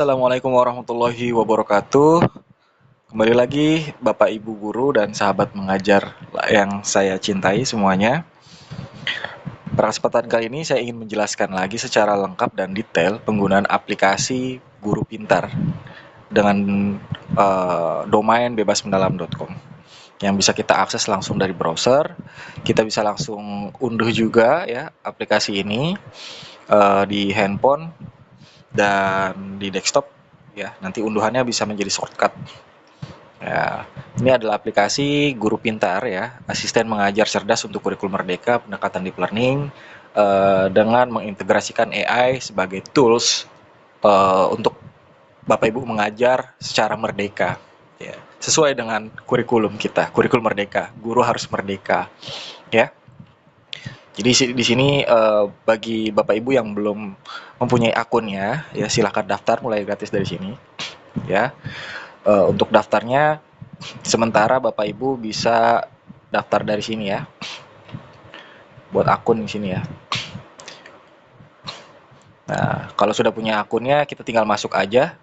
Assalamualaikum warahmatullahi wabarakatuh. Kembali lagi Bapak Ibu guru dan sahabat mengajar yang saya cintai semuanya. Pada kesempatan kali ini saya ingin menjelaskan lagi secara lengkap dan detail penggunaan aplikasi Guru Pintar dengan domain bebasmendalam.com yang bisa kita akses langsung dari browser. Kita bisa langsung unduh juga ya aplikasi ini di handphone dan di desktop ya. Nanti unduhannya bisa menjadi shortcut. Ya, ini adalah aplikasi Guru Pintar ya, asisten mengajar cerdas untuk kurikulum merdeka, pendekatan deep learning dengan mengintegrasikan AI sebagai tools untuk Bapak Ibu mengajar secara merdeka. Ya, sesuai dengan kurikulum kita, kurikulum merdeka, guru harus merdeka. Ya, jadi di sini bagi Bapak Ibu yang belum mempunyai akunnya, ya silahkan daftar mulai gratis dari sini. Ya, untuk daftarnya sementara Bapak Ibu bisa daftar dari sini ya. Buat akun di sini ya. Nah, kalau sudah punya akunnya kita tinggal masuk aja.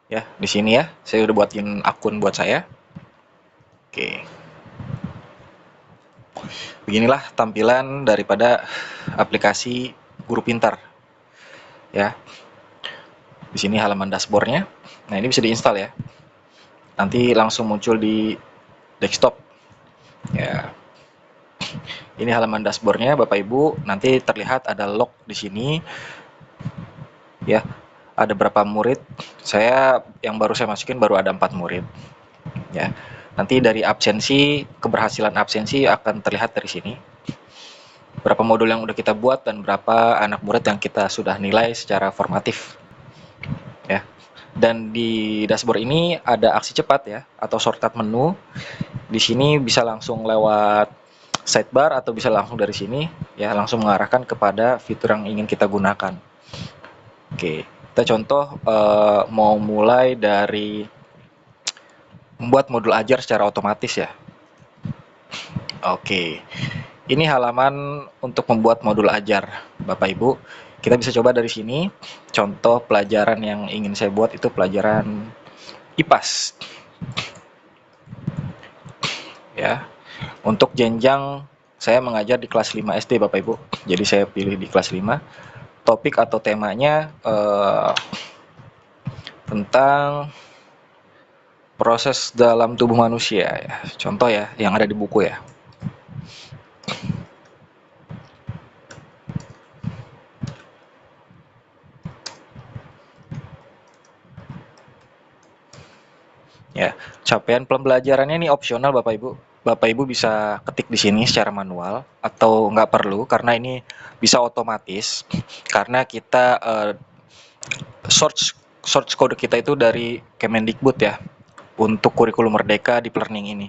Ya, di sini ya. Saya udah buatin akun buat saya. Oke. Beginilah tampilan daripada aplikasi Guru Pintar. Ya. Di sini halaman dashboardnya. Nah, ini bisa diinstal ya. Nanti langsung muncul di desktop. Ya. Ini halaman dashboardnya Bapak Ibu, nanti terlihat ada log di sini. Ya, ada berapa murid? Yang baru saya masukin baru ada 4 murid. Ya. Nanti dari absensi, keberhasilan absensi akan terlihat dari sini. Berapa modul yang udah kita buat dan berapa anak murid yang kita sudah nilai secara formatif. Ya. Dan di dashboard ini ada aksi cepat ya atau shortcut menu. Di sini bisa langsung lewat sidebar atau bisa langsung dari sini ya langsung mengarahkan kepada fitur yang ingin kita gunakan. Oke, kita contoh mau mulai dari membuat modul ajar secara otomatis ya. Oke, ini halaman untuk membuat modul ajar Bapak Ibu. Kita bisa coba dari sini. Contoh pelajaran yang ingin saya buat itu pelajaran IPAS. Ya, untuk jenjang saya mengajar di kelas 5 SD Bapak Ibu. Jadi saya pilih di kelas 5. Topik atau temanya tentang proses dalam tubuh manusia ya. Contoh ya yang ada di buku ya. Ya, capaian pembelajarannya ini opsional Bapak Ibu. Bapak Ibu bisa ketik di sini secara manual atau nggak perlu karena ini bisa otomatis karena kita source kode kita itu dari Kemendikbud ya untuk kurikulum merdeka di learning ini.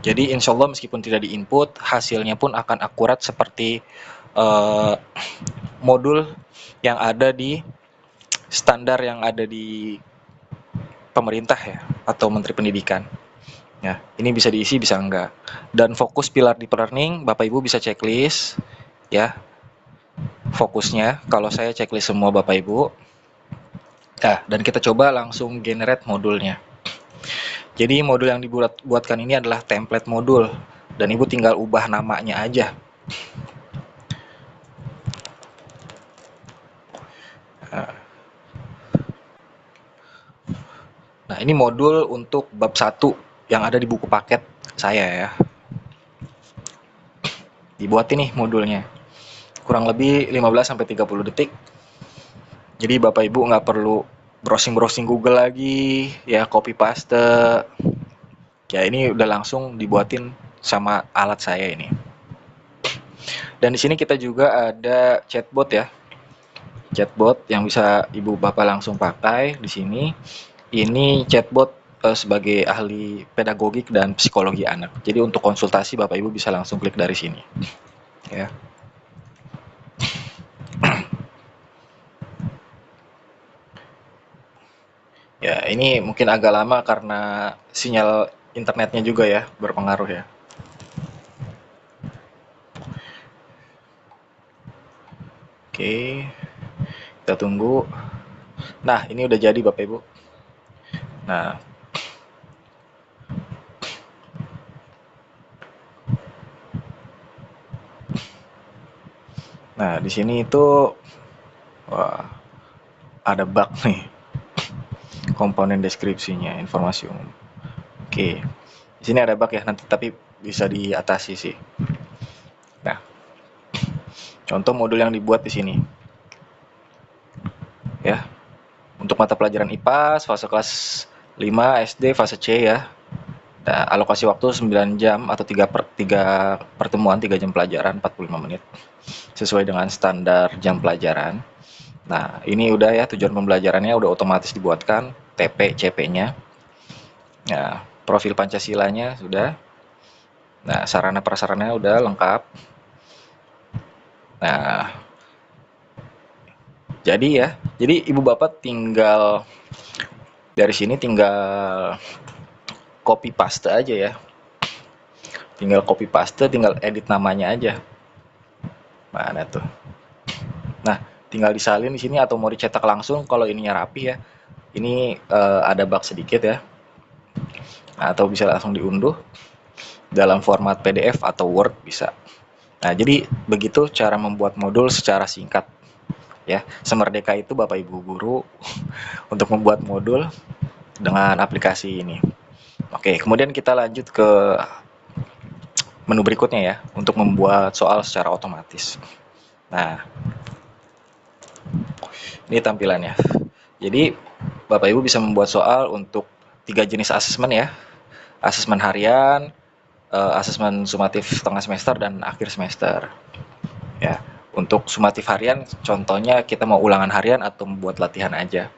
Jadi insya Allah meskipun tidak diinput hasilnya pun akan akurat seperti modul yang ada di standar yang ada di pemerintah ya atau Menteri Pendidikan. Ya, ini bisa diisi bisa enggak. Dan fokus pilar deep learning, Bapak Ibu bisa checklist ya. Fokusnya kalau saya checklist semua Bapak Ibu. Nah, dan kita coba langsung generate modulnya. Jadi modul yang dibuatkan ini adalah template modul dan Ibu tinggal ubah namanya aja. Nah, ini modul untuk bab 1 yang ada di buku paket saya ya. Dibuat ini modulnya. Kurang lebih 15-30 detik. Jadi Bapak Ibu nggak perlu browsing-browsing Google lagi, ya copy paste. Ya ini udah langsung dibuatin sama alat saya ini. Dan di sini kita juga ada chatbot ya. Chatbot yang bisa Ibu Bapak langsung pakai di sini. Ini chatbot sebagai ahli pedagogik dan psikologi anak. Jadi untuk konsultasi Bapak Ibu bisa langsung klik dari sini. Ya. Ya, ini mungkin agak lama karena sinyal internetnya juga ya berpengaruh ya. Oke. Kita tunggu. Nah, ini udah jadi Bapak Ibu. Nah, di sini itu wah, ada bug nih. Komponen deskripsinya, informasi umum. Oke. Di sini ada bug ya, nanti tapi bisa diatasi sih. Nah, contoh modul yang dibuat di sini. Ya. Untuk mata pelajaran IPA fase kelas 5 SD fase C ya. Nah, alokasi waktu 9 jam atau 3 pertemuan 3 jam pelajaran 45 menit. Sesuai dengan standar jam pelajaran. Nah, ini udah ya tujuan pembelajarannya udah otomatis dibuatkan, TP, CP-nya. Nah, profil Pancasilanya sudah. Nah, sarana prasarannya udah lengkap. Nah, jadi Ibu Bapak tinggal dari sini tinggal copy paste aja ya. Tinggal copy paste, tinggal edit namanya aja. Mana tuh? Nah, tinggal disalin di sini atau mau dicetak langsung kalau ininya rapi ya. Ini ada bug sedikit ya. Nah, atau bisa langsung diunduh dalam format PDF atau Word bisa. Nah, jadi begitu cara membuat modul secara singkat. Ya, semerdeka itu Bapak Ibu guru untuk membuat modul dengan aplikasi ini. Oke, kemudian kita lanjut ke menu berikutnya ya, untuk membuat soal secara otomatis. Nah, ini tampilannya. Jadi, Bapak Ibu bisa membuat soal untuk 3 jenis asesmen ya. Asesmen harian, asesmen sumatif tengah semester, dan akhir semester. Ya, untuk sumatif harian, contohnya kita mau ulangan harian atau membuat latihan aja.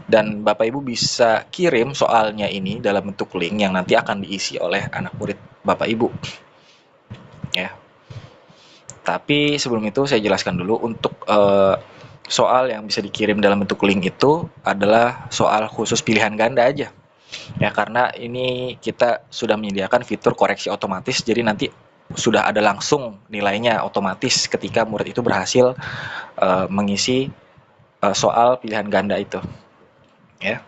Dan Bapak Ibu bisa kirim soalnya ini dalam bentuk link yang nanti akan diisi oleh anak murid Bapak Ibu. Ya. Tapi sebelum itu saya jelaskan dulu untuk soal yang bisa dikirim dalam bentuk link itu adalah soal khusus pilihan ganda aja. Ya, karena ini kita sudah menyediakan fitur koreksi otomatis, jadi nanti sudah ada langsung nilainya otomatis ketika murid itu berhasil mengisi soal pilihan ganda itu. Ya,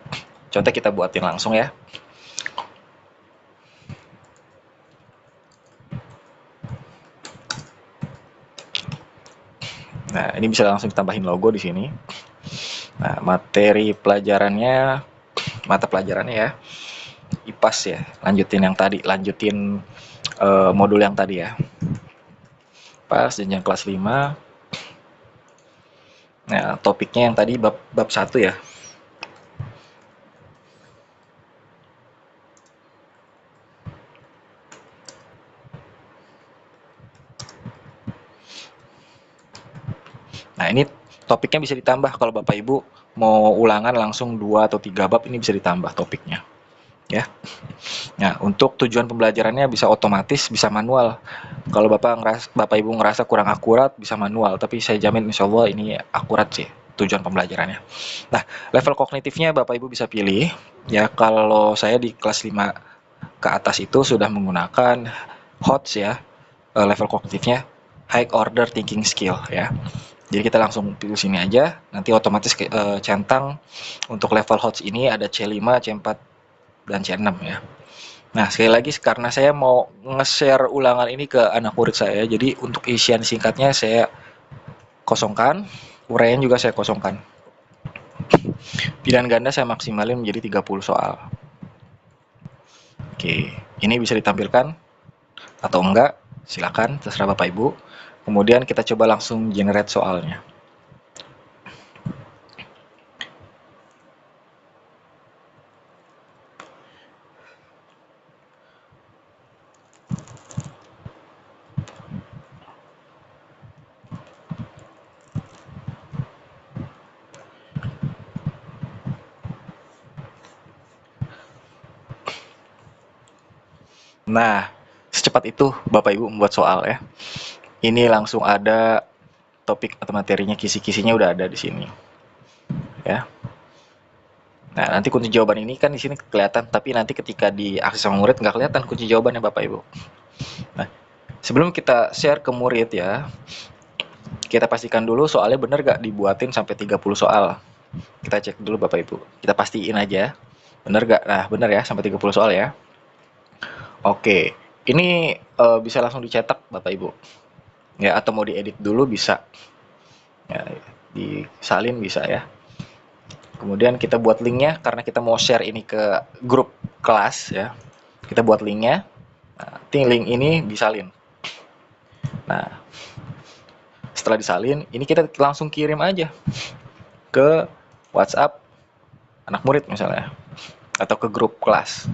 contoh kita buatin langsung ya. Nah, ini bisa langsung ditambahin logo di sini. Nah, materi pelajarannya, mata pelajarannya ya, IPAS ya, lanjutin yang tadi, lanjutin modul yang tadi ya. IPAS jenjang kelas 5. Nah, topiknya yang tadi bab 1 ya. Nah, ini topiknya bisa ditambah kalau Bapak Ibu mau ulangan langsung 2 atau 3 bab, ini bisa ditambah topiknya. Ya. Nah, untuk tujuan pembelajarannya bisa otomatis, bisa manual. Kalau Bapak Ibu ngerasa kurang akurat, bisa manual, tapi saya jamin insya Allah ini akurat sih tujuan pembelajarannya. Nah, level kognitifnya Bapak Ibu bisa pilih. Ya, kalau saya di kelas 5 ke atas itu sudah menggunakan HOTS ya, level kognitifnya High Order Thinking Skill ya. Jadi kita langsung pilih sini aja, nanti otomatis centang untuk level HOTS ini ada C5, C4, dan C6 ya. Nah, sekali lagi karena saya mau nge-share ulangan ini ke anak murid saya, jadi untuk isian singkatnya saya kosongkan, uraian juga saya kosongkan. Pilihan ganda saya maksimalin menjadi 30 soal. Oke, ini bisa ditampilkan atau enggak, silakan terserah Bapak Ibu. Kemudian kita coba langsung generate soalnya. Nah, secepat itu Bapak Ibu membuat soal ya. Ini langsung ada topik atau materinya, kisi-kisinya udah ada di sini. Ya. Nah, nanti kunci jawaban ini kan di sini kelihatan, tapi nanti ketika diakses sama murid nggak kelihatan kunci jawabannya Bapak Ibu. Nah, sebelum kita share ke murid ya, Kita pastikan dulu soalnya bener gak dibuatin sampai 30 soal. Kita cek dulu Bapak Ibu. Kita pastiin aja. Bener gak? Nah, bener ya sampai 30 soal ya. Oke. Ini bisa langsung dicetak Bapak Ibu. Ya, atau mau diedit dulu bisa. Ya, disalin bisa ya. Kemudian kita buat linknya karena kita mau share ini ke grup kelas ya. Kita buat linknya. Nah, link ini disalin. Nah, setelah disalin, ini kita langsung kirim aja ke WhatsApp anak murid misalnya atau ke grup kelas.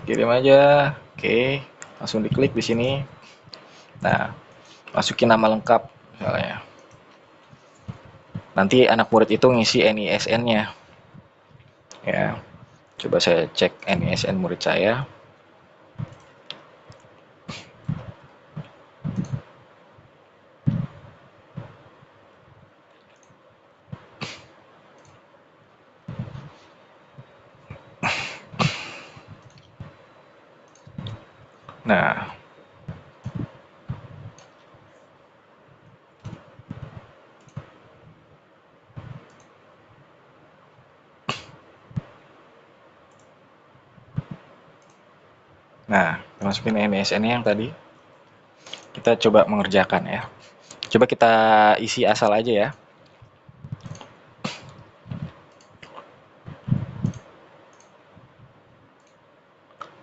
Kirim aja. Oke, langsung diklik di sini. Nah, masukin nama lengkap misalnya. Nanti anak murid itu ngisi NISN-nya. Ya. Coba saya cek NISN murid saya. Nah, masukin NISN-nya yang tadi. Kita coba mengerjakan ya. Coba kita isi asal aja ya.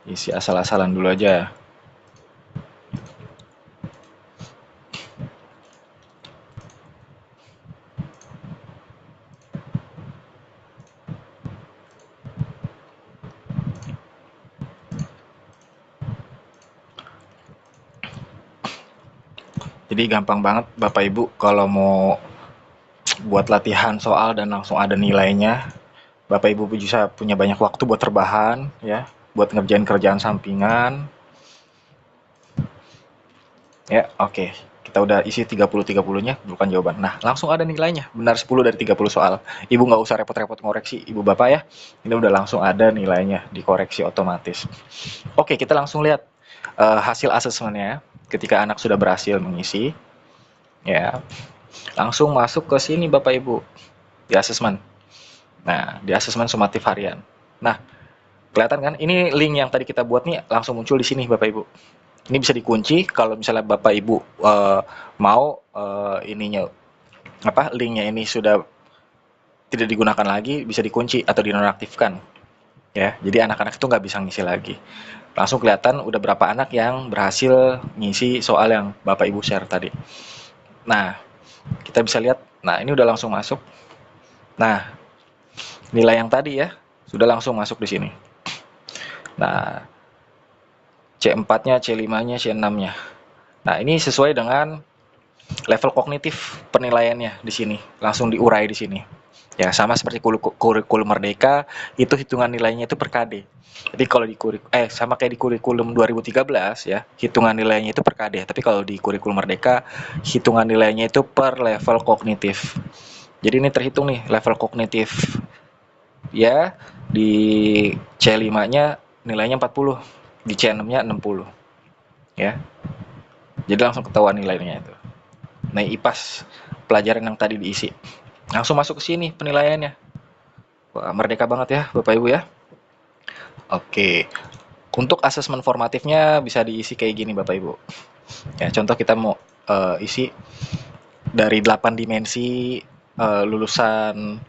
Isi asal-asalan dulu aja. Jadi gampang banget Bapak Ibu kalau mau buat latihan soal dan langsung ada nilainya. Bapak Ibu bisa punya banyak waktu buat terbahan ya, buat ngerjain kerjaan sampingan. Ya, oke. Kita udah isi 30-30-nya, bukan jawaban. Nah, langsung ada nilainya. Benar 10 dari 30 soal. Ibu nggak usah repot-repot ngoreksi, Ibu Bapak ya. Ini udah langsung ada nilainya, dikoreksi otomatis. Oke, kita langsung lihat hasil asesmennya. Ketika anak sudah berhasil mengisi, ya, langsung masuk ke sini Bapak Ibu, di asesmen. Nah, di asesmen sumatif harian. Nah, kelihatan kan? Ini link yang tadi kita buat nih langsung muncul di sini Bapak Ibu. Ini bisa dikunci kalau misalnya Bapak Ibu mau ininya apa linknya ini sudah tidak digunakan lagi, bisa dikunci atau dinonaktifkan ya. Jadi anak-anak itu nggak bisa ngisi lagi. Langsung kelihatan udah berapa anak yang berhasil ngisi soal yang Bapak Ibu share tadi. Nah, kita bisa lihat. Nah, ini udah langsung masuk. Nah, nilai yang tadi ya sudah langsung masuk di sini. Nah, C4-nya, C5-nya, C6-nya. Nah, ini sesuai dengan level kognitif penilaiannya di sini, langsung diurai di sini. Ya, sama seperti kurikulum Merdeka, itu hitungan nilainya itu per KD. Jadi kalau di sama kayak di kurikulum 2013 ya, hitungan nilainya itu per KD. Tapi kalau di kurikulum Merdeka, hitungan nilainya itu per level kognitif. Jadi ini terhitung nih level kognitif. Ya, di C5-nya nilainya 40, di C6-nya 60. Ya. Jadi langsung ketahuan nilainya itu. Nah, IPAS pelajaran yang tadi diisi. Langsung masuk ke sini penilaiannya. Wah, merdeka banget ya Bapak Ibu ya. Oke. Untuk asesmen formatifnya bisa diisi kayak gini Bapak Ibu. Ya, contoh kita mau isi dari 8 dimensi lulusan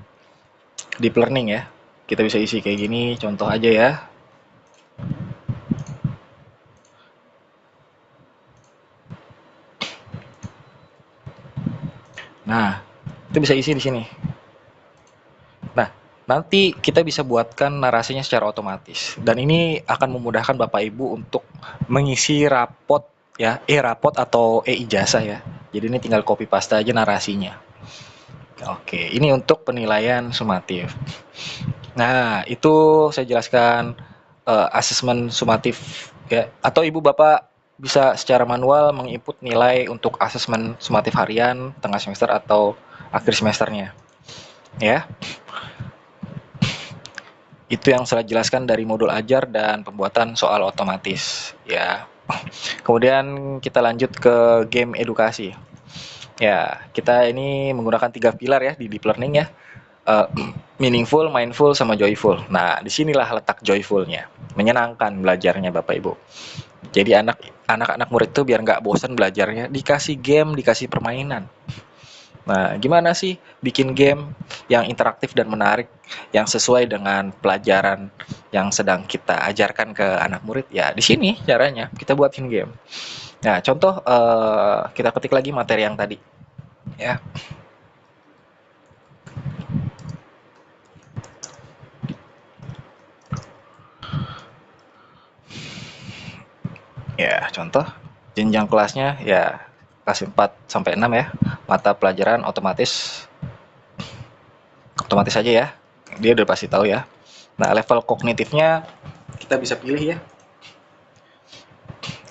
deep learning ya. Kita bisa isi kayak gini, contoh aja ya. Nah, itu bisa isi di sini. Nah, nanti kita bisa buatkan narasinya secara otomatis. Dan ini akan memudahkan Bapak Ibu untuk mengisi rapot ya, rapot atau ijazah ya. Jadi ini tinggal copy paste aja narasinya. Oke, ini untuk penilaian sumatif. Nah, itu saya jelaskan asesmen sumatif ya. Atau Ibu Bapak bisa secara manual menginput nilai untuk asesmen sumatif harian, tengah semester atau akhir semesternya. Ya. Itu yang saya jelaskan dari modul ajar dan pembuatan soal otomatis ya. Kemudian kita lanjut ke game edukasi. Ya, kita ini menggunakan 3 pilar ya di deep learning ya. Eh, Meaningful, mindful, sama joyful. Nah, disinilah letak joyfulnya. Menyenangkan belajarnya Bapak Ibu. Jadi anak-anak murid tuh biar nggak bosan belajarnya, dikasih game, dikasih permainan. Nah, gimana sih bikin game yang interaktif dan menarik, yang sesuai dengan pelajaran yang sedang kita ajarkan ke anak murid? Ya, di sini caranya, kita buatin game. Nah, contoh kita ketik lagi materi yang tadi, ya. Ya, contoh jenjang kelasnya ya kelas 4 sampai 6 ya. Mata pelajaran otomatis otomatis aja ya. Dia udah pasti tahu ya. Nah, level kognitifnya kita bisa pilih ya.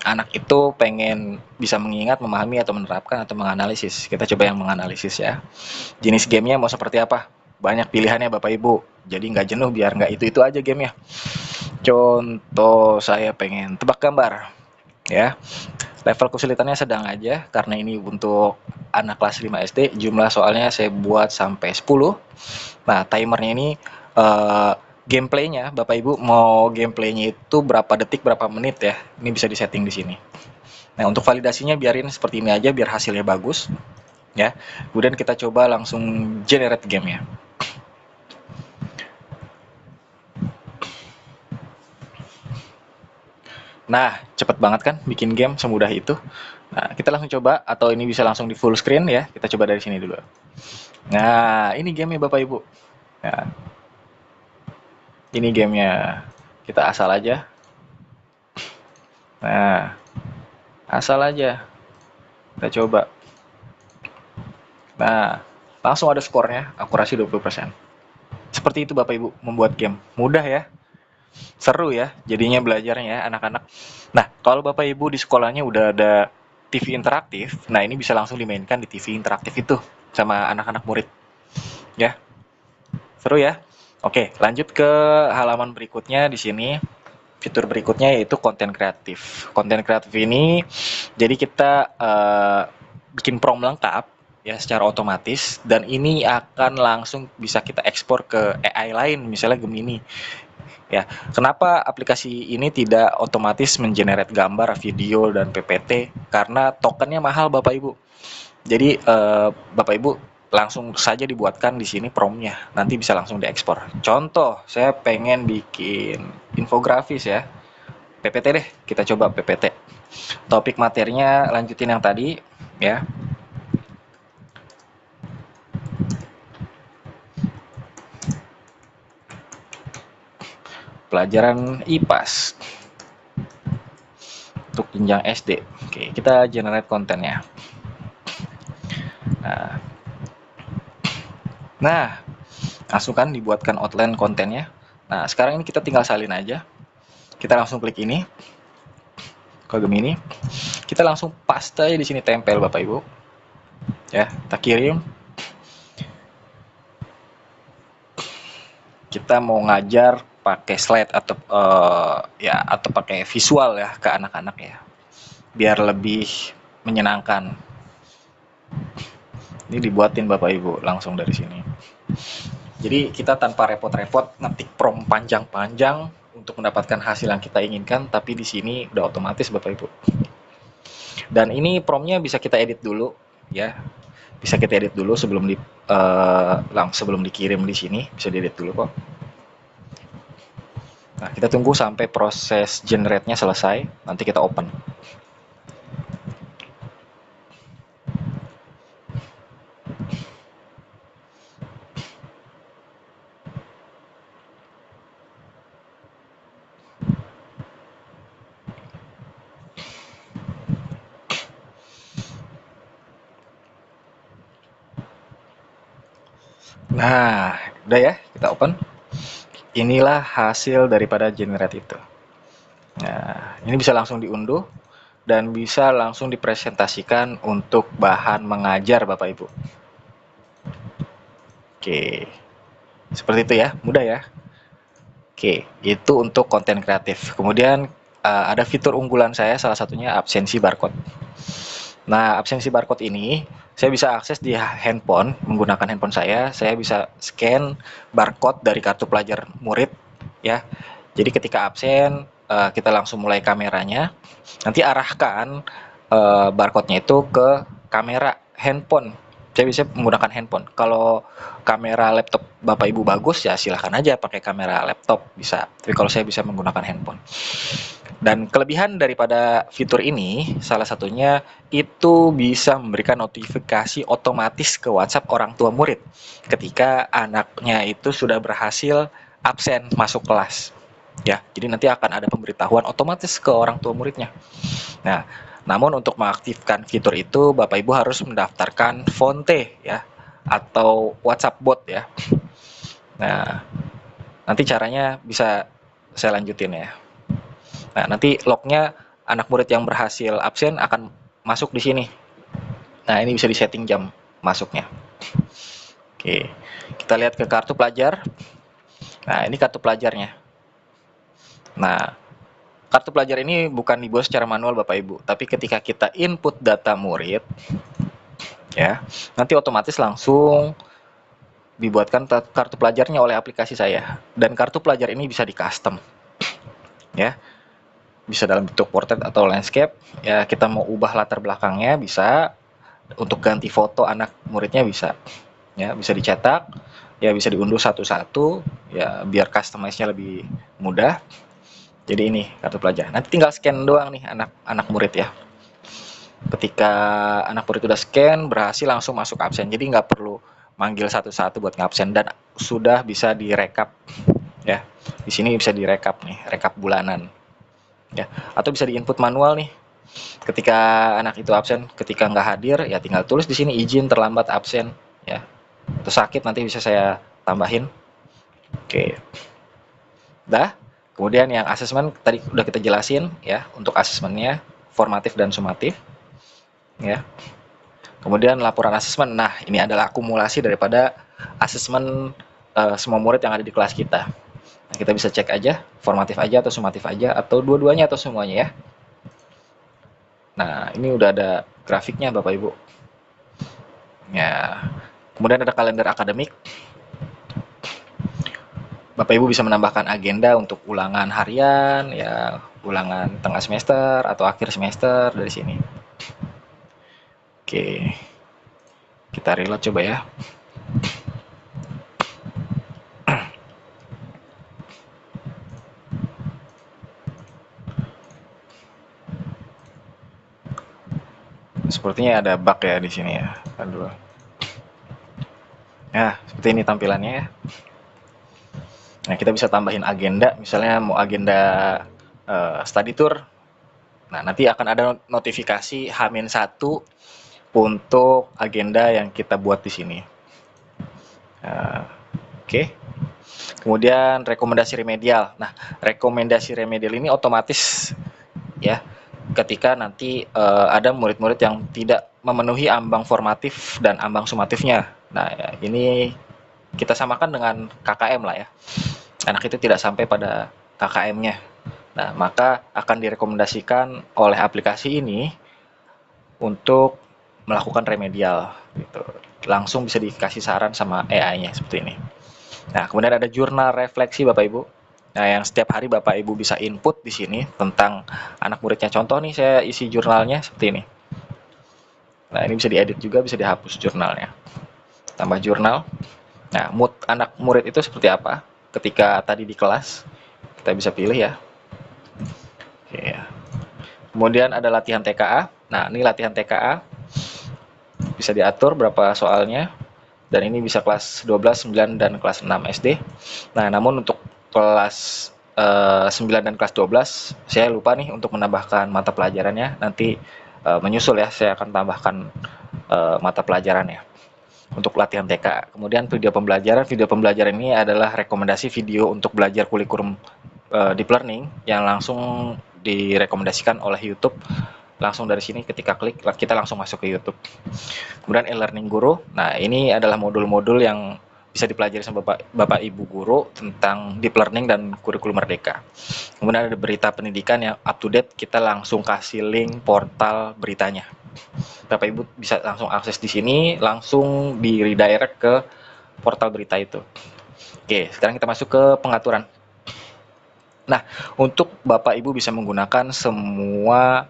Anak itu pengen bisa mengingat, memahami, atau menerapkan, atau menganalisis. Kita coba yang menganalisis ya. Jenis gamenya mau seperti apa? Banyak pilihannya Bapak Ibu. Jadi nggak jenuh biar nggak itu-itu aja gamenya. Contoh saya pengen tebak gambar ya. Level kesulitannya sedang aja karena ini untuk anak kelas 5 SD. Jumlah soalnya saya buat sampai 10. Nah, timernya ini eh, gameplaynya Bapak Ibu mau gameplaynya itu berapa detik, berapa menit ya. Ini bisa disetting di sini. Nah, untuk validasinya biarin seperti ini aja biar hasilnya bagus ya. Kemudian kita coba langsung generate game ya. Nah, cepet banget kan bikin game semudah itu. Nah, kita langsung coba atau ini bisa langsung di full screen ya. Kita coba dari sini dulu. Nah, ini gamenya Bapak Ibu. Nah, ini gamenya. Kita asal aja. Nah, asal aja. Kita coba. Nah, langsung ada skornya, akurasi 20%. Seperti itu Bapak Ibu membuat game. Mudah ya. Seru ya jadinya belajarnya ya anak-anak. Nah, kalau Bapak Ibu di sekolahnya udah ada TV interaktif, nah ini bisa langsung dimainkan di TV interaktif itu sama anak-anak murid ya. Seru ya. Oke, lanjut ke halaman berikutnya di sini. Fitur berikutnya yaitu konten kreatif. Konten kreatif ini jadi kita bikin prompt lengkap ya secara otomatis dan ini akan langsung bisa kita ekspor ke AI lain misalnya Gemini. Ya, kenapa aplikasi ini tidak otomatis mengenerate gambar, video, dan PPT? Karena tokennya mahal, Bapak Ibu. Jadi Bapak Ibu langsung saja dibuatkan di sini promnya, nanti bisa langsung diekspor. Contoh, saya pengen bikin infografis ya, PPT deh, kita coba PPT. Topik materinya lanjutin yang tadi ya. Pelajaran IPAS untuk jenjang SD. Oke, kita generate kontennya. Nah, Nah, langsung kan dibuatkan outline kontennya. Nah, sekarang ini kita tinggal salin aja. Kita langsung klik ini ke Gemini. Kita langsung paste aja di sini tempel Bapak Ibu. Ya, kita kirim. Kita mau ngajar pakai slide atau ya atau pakai visual ya ke anak-anak ya. Biar lebih menyenangkan. Ini dibuatin Bapak Ibu langsung dari sini. Jadi kita tanpa repot-repot ngetik prompt panjang-panjang untuk mendapatkan hasil yang kita inginkan, tapi di sini udah otomatis Bapak Ibu. Dan ini promptnya bisa kita edit dulu ya. Bisa kita edit dulu sebelum dikirim di sini, bisa diedit dulu kok. Nah, kita tunggu sampai proses generate-nya selesai, nanti kita open. Nah, udah ya, kita open. Inilah hasil daripada generate itu. Nah, ini bisa langsung diunduh dan bisa langsung dipresentasikan untuk bahan mengajar Bapak Ibu. Oke, seperti itu ya, mudah ya. Oke, itu untuk konten kreatif. Kemudian ada fitur unggulan saya, salah satunya absensi barcode. Nah, absensi barcode ini saya bisa akses di handphone, menggunakan handphone saya bisa scan barcode dari kartu pelajar murid ya. Jadi ketika absen, kita langsung mulai kameranya, nanti arahkan barcode-nya itu ke kamera handphone. Saya bisa menggunakan handphone. Kalau kamera laptop Bapak Ibu bagus ya silahkan aja pakai kamera laptop bisa. Tapi kalau saya bisa menggunakan handphone. Dan kelebihan daripada fitur ini salah satunya itu bisa memberikan notifikasi otomatis ke WhatsApp orang tua murid ketika anaknya itu sudah berhasil absen masuk kelas. Ya, jadi nanti akan ada pemberitahuan otomatis ke orang tua muridnya. Nah, namun untuk mengaktifkan fitur itu Bapak Ibu harus mendaftarkan Fonte ya atau WhatsApp bot ya. Nah, nanti caranya bisa saya lanjutin ya. Nah, nanti lognya anak murid yang berhasil absen akan masuk di sini. Nah, ini bisa disetting jam masuknya. Oke, kita lihat ke kartu pelajar. Nah, ini kartu pelajarnya. Nah, kartu pelajar ini bukan dibuat secara manual Bapak Ibu, tapi ketika kita input data murid, ya, nanti otomatis langsung dibuatkan kartu pelajarnya oleh aplikasi saya. Dan kartu pelajar ini bisa di custom, ya. Bisa dalam bentuk portrait atau landscape. Ya, kita mau ubah latar belakangnya bisa. Untuk ganti foto anak muridnya bisa. Ya, bisa dicetak, ya bisa diunduh satu-satu, ya biar customize-nya lebih mudah. Jadi ini kartu pelajar. Nanti tinggal scan doang nih anak murid ya. Ketika anak murid udah scan, berhasil langsung masuk absen. Jadi nggak perlu manggil satu-satu buat ngabsen dan sudah bisa direkap ya. Di sini bisa direkap nih, rekap bulanan. Ya, atau bisa diinput manual nih. Ketika anak itu absen, ketika nggak hadir, ya tinggal tulis di sini izin terlambat absen, ya. Atau sakit nanti bisa saya tambahin. Oke. Dah. Kemudian yang asesmen tadi udah kita jelasin ya, untuk asesmennya formatif dan sumatif. Ya. Kemudian laporan asesmen. Nah, ini adalah akumulasi daripada asesmen semua murid yang ada di kelas kita. Nah, kita bisa cek aja, formatif aja atau sumatif aja, atau dua-duanya atau semuanya ya. Nah, ini udah ada grafiknya Bapak Ibu. Ya. Kemudian ada kalender akademik. Bapak Ibu bisa menambahkan agenda untuk ulangan harian, ya, ulangan tengah semester atau akhir semester dari sini. Oke. Kita reload coba ya. Sepertinya ada bug ya di sini ya. Aduh. Nah, seperti ini tampilannya ya. Nah, kita bisa tambahin agenda, misalnya mau agenda study tour. Nah, nanti akan ada notifikasi H-1 untuk agenda yang kita buat di sini. Oke. Kemudian rekomendasi remedial. Nah, rekomendasi remedial ini otomatis ya ketika nanti ada murid-murid yang tidak memenuhi ambang formatif dan ambang sumatifnya. Nah, ya, ini kita samakan dengan KKM lah ya. Anak itu tidak sampai pada KKM-nya. Nah, maka akan direkomendasikan oleh aplikasi ini untuk melakukan remedial gitu. Langsung bisa dikasih saran sama AI-nya seperti ini. Nah, kemudian ada jurnal refleksi Bapak Ibu. Nah, yang setiap hari Bapak Ibu bisa input di sini tentang anak muridnya. Contoh nih saya isi jurnalnya seperti ini. Nah, ini bisa diedit juga, bisa dihapus jurnalnya. Tambah jurnal. Nah, mood anak murid itu seperti apa ketika tadi di kelas. Kita bisa pilih ya. Oke. Kemudian ada latihan TKA. Nah, ini latihan TKA. Bisa diatur berapa soalnya. Dan ini bisa kelas 12, 9, dan kelas 6 SD. Nah, namun untuk kelas 9 dan kelas 12 saya lupa nih untuk menambahkan mata pelajarannya. Nanti menyusul ya, saya akan tambahkan mata pelajarannya untuk latihan TK. Kemudian video pembelajaran ini adalah rekomendasi video untuk belajar kurikulum deep learning yang langsung direkomendasikan oleh YouTube. Langsung dari sini ketika klik kita langsung masuk ke YouTube. Kemudian e-learning guru. Nah, ini adalah modul-modul yang bisa dipelajari sama Bapak Ibu guru tentang deep learning dan kurikulum merdeka. Kemudian ada berita pendidikan yang up to date, kita langsung kasih link portal beritanya. Bapak Ibu bisa langsung akses di sini, langsung di redirect ke portal berita itu. Oke, sekarang kita masuk ke pengaturan. Nah, untuk Bapak Ibu bisa menggunakan semua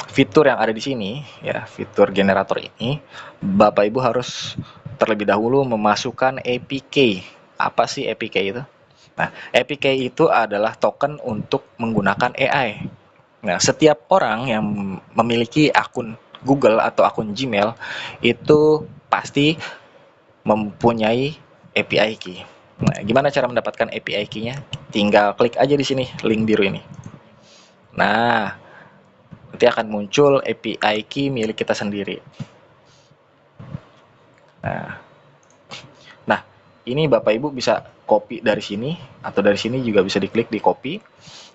fitur yang ada di sini, ya, fitur generator ini, Bapak Ibu harus terlebih dahulu memasukkan APK. Apa sih APK itu? Nah, APK itu adalah token untuk menggunakan AI. Nah, setiap orang yang memiliki akun Google atau akun Gmail itu pasti mempunyai API key. Nah, gimana cara mendapatkan API key-nya? Tinggal klik aja di sini, link biru ini. Nah, nanti akan muncul API key milik kita sendiri. Nah, ini Bapak Ibu bisa copy dari sini, atau dari sini juga bisa diklik di copy,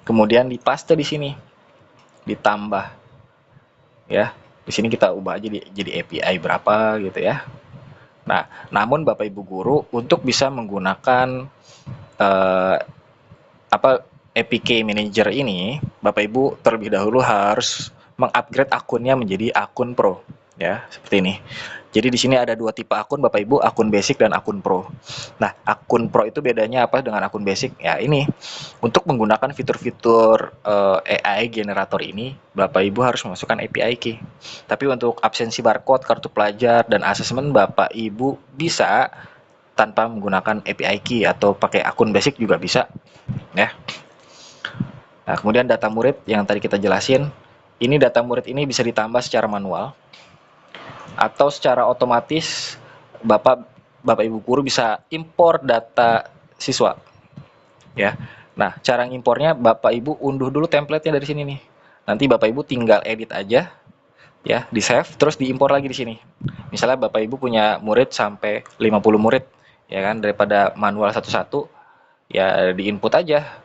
kemudian dipaste di sini, ditambah, ya. Di sini kita ubah aja jadi API berapa gitu ya. Nah, namun Bapak Ibu guru untuk bisa menggunakan APK Manager ini, Bapak Ibu terlebih dahulu harus mengupgrade akunnya menjadi akun Pro, ya, seperti ini. Jadi di sini ada dua tipe akun Bapak Ibu, akun basic dan akun Pro. Nah, akun Pro itu bedanya apa dengan akun basic? Ya ini, untuk menggunakan fitur-fitur AI generator ini, Bapak Ibu harus memasukkan API key. Tapi untuk absensi barcode, kartu pelajar, dan asesmen Bapak Ibu bisa tanpa menggunakan API key atau pakai akun basic juga bisa, ya. Nah, kemudian data murid yang tadi kita jelasin, ini data murid ini bisa ditambah secara manual atau secara otomatis Bapak Ibu guru bisa impor data siswa. Ya. Nah, cara ngimpornya Bapak Ibu unduh dulu template-nya dari sini nih. Nanti Bapak Ibu tinggal edit aja, ya, di save, terus diimpor lagi di sini. Misalnya Bapak Ibu punya murid sampai 50 murid, ya kan, daripada manual satu-satu, ya diinput aja,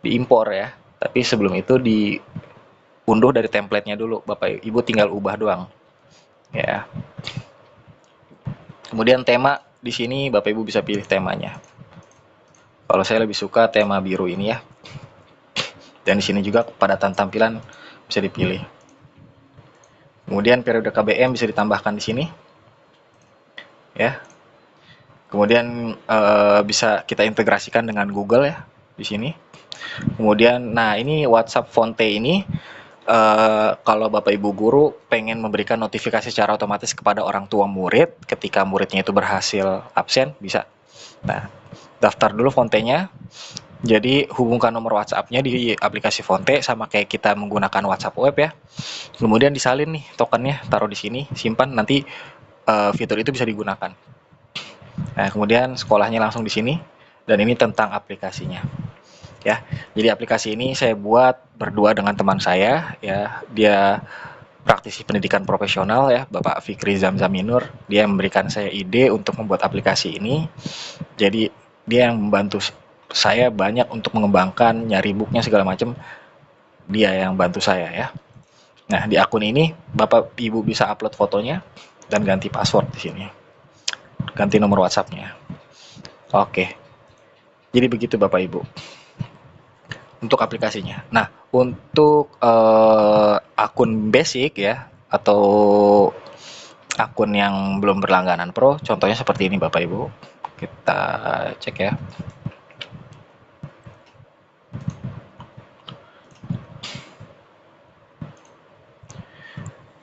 diimpor ya. Tapi sebelum itu diunduh dari template-nya dulu, Bapak Ibu tinggal ubah doang. Ya. Kemudian tema di sini Bapak Ibu bisa pilih temanya. Kalau saya lebih suka tema biru ini ya. Dan di sini juga kepadatan tampilan bisa dipilih. Kemudian periode KBM bisa ditambahkan di sini. Ya. Kemudian bisa kita integrasikan dengan Google ya di sini. Kemudian nah ini WhatsApp Fonte ini kalau Bapak Ibu guru pengen memberikan notifikasi secara otomatis kepada orang tua murid ketika muridnya itu berhasil absen, bisa. Nah, daftar dulu Fonte-nya. Jadi hubungkan nomor WhatsApp-nya di aplikasi Fonte sama kayak kita menggunakan WhatsApp web ya. Kemudian disalin nih tokennya, taruh di sini, simpan, nanti fitur itu bisa digunakan. Nah, kemudian sekolahnya langsung di sini, dan ini tentang aplikasinya. Ya, jadi aplikasi ini saya buat berdua dengan teman saya, ya, dia praktisi pendidikan profesional ya, Bapak Fikri Zamzaminur. Dia memberikan saya ide untuk membuat aplikasi ini. Jadi dia yang membantu saya banyak untuk mengembangkan, nyari booknya segala macam. Dia yang bantu saya ya. Nah, di akun ini Bapak Ibu bisa upload fotonya dan ganti password di sini. Ganti nomor WhatsApp-nya. Oke. Jadi begitu Bapak Ibu. Untuk aplikasinya. Nah, untuk akun basic ya atau akun yang belum berlangganan Pro, contohnya seperti ini Bapak Ibu. Kita cek ya.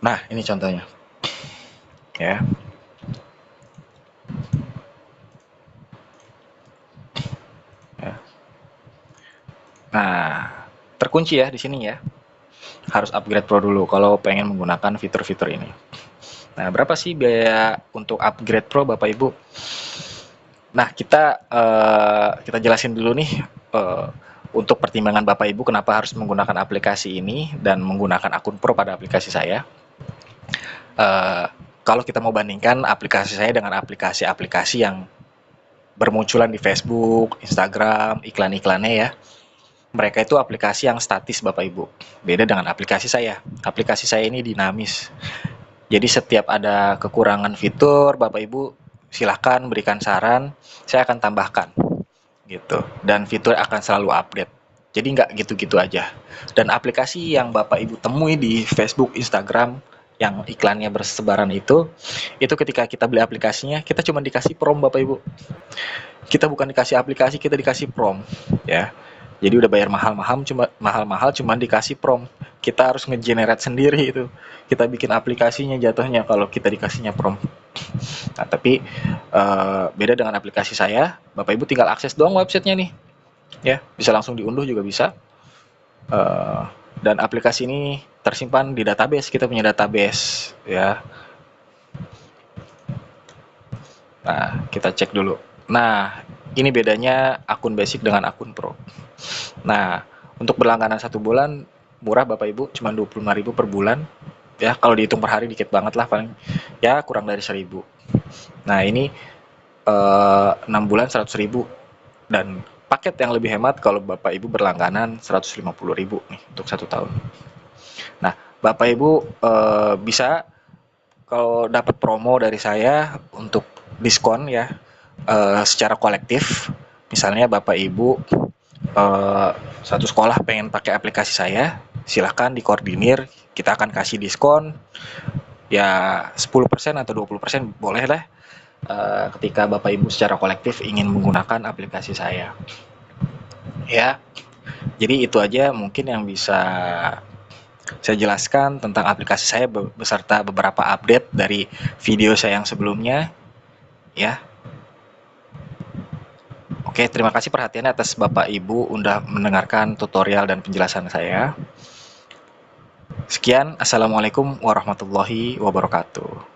Nah, ini contohnya. Ya. Ya. Nah, terkunci ya di sini ya. Harus upgrade Pro dulu kalau pengen menggunakan fitur-fitur ini. Nah, berapa sih biaya untuk upgrade Pro Bapak Ibu? Nah, kita jelasin dulu nih untuk pertimbangan Bapak Ibu kenapa harus menggunakan aplikasi ini dan menggunakan akun Pro pada aplikasi saya. Kalau kita mau bandingkan aplikasi saya dengan aplikasi-aplikasi yang bermunculan di Facebook, Instagram, iklan-iklannya ya. Mereka itu aplikasi yang statis Bapak Ibu. Beda dengan aplikasi saya. Aplikasi saya ini dinamis. Jadi setiap ada kekurangan fitur, Bapak Ibu silahkan berikan saran, saya akan tambahkan gitu. Dan fitur akan selalu update. Jadi nggak gitu-gitu aja. Dan aplikasi yang Bapak Ibu temui di Facebook, Instagram, yang iklannya bersebaran itu ketika kita beli aplikasinya, kita cuma dikasih prom Bapak Ibu. Kita bukan dikasih aplikasi, kita dikasih prom, ya. Jadi udah bayar mahal-mahal cuma dikasih prom. Kita harus ngegenerate sendiri itu. Kita bikin aplikasinya jatuhnya kalau kita dikasihnya prom. Nah, tapi beda dengan aplikasi saya, Bapak Ibu tinggal akses doang websitenya nih, ya. Bisa langsung diunduh juga bisa. Eh, dan aplikasi ini tersimpan di database, kita punya database, ya. Nah, kita cek dulu. Nah, ini bedanya akun basic dengan akun pro. Nah, untuk berlangganan 1 bulan murah Bapak Ibu, cuma 25.000 per bulan. Ya, kalau dihitung per hari dikit banget lah, paling ya kurang dari 1.000. Nah, ini 6 bulan 100.000, dan paket yang lebih hemat kalau Bapak Ibu berlangganan 150.000 nih untuk 1 tahun. Nah, Bapak Ibu bisa kalau dapat promo dari saya untuk diskon ya, secara kolektif. Misalnya Bapak Ibu satu sekolah pengen pakai aplikasi saya, silahkan dikoordinir, kita akan kasih diskon ya 10% atau 20% boleh lah, ketika Bapak Ibu secara kolektif ingin menggunakan aplikasi saya, ya. Jadi itu aja mungkin yang bisa saya jelaskan tentang aplikasi saya beserta beberapa update dari video saya yang sebelumnya, ya. Oke, terima kasih perhatiannya atas Bapak Ibu udah mendengarkan tutorial dan penjelasan saya. Sekian, Assalamualaikum warahmatullahi wabarakatuh.